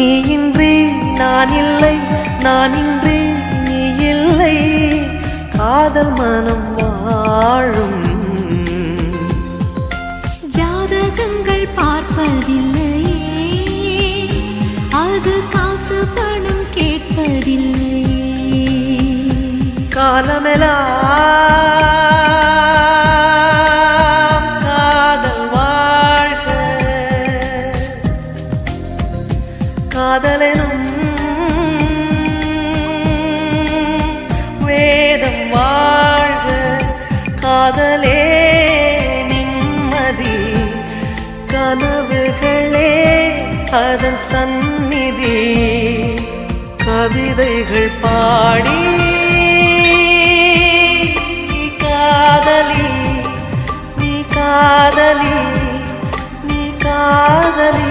நீ இன்றி நான் இல்லை, நான் இன்றி நீ இல்லை, காதல் மனம் வாழும். ஜாதகங்கள் பார்ப்பதில்லையே, அது காசு பணம் கேட்பதில்லையே. காலமெல்லாம் காதல் வாழ்க, காதலெனும் வேதம் வாழ்க, காதலே நிம்மதி, கனவுகளே அதன் சந்நிதி, கவிதைகள் பாடி நீ காதலி, நீ காதலி, நீ காதலி.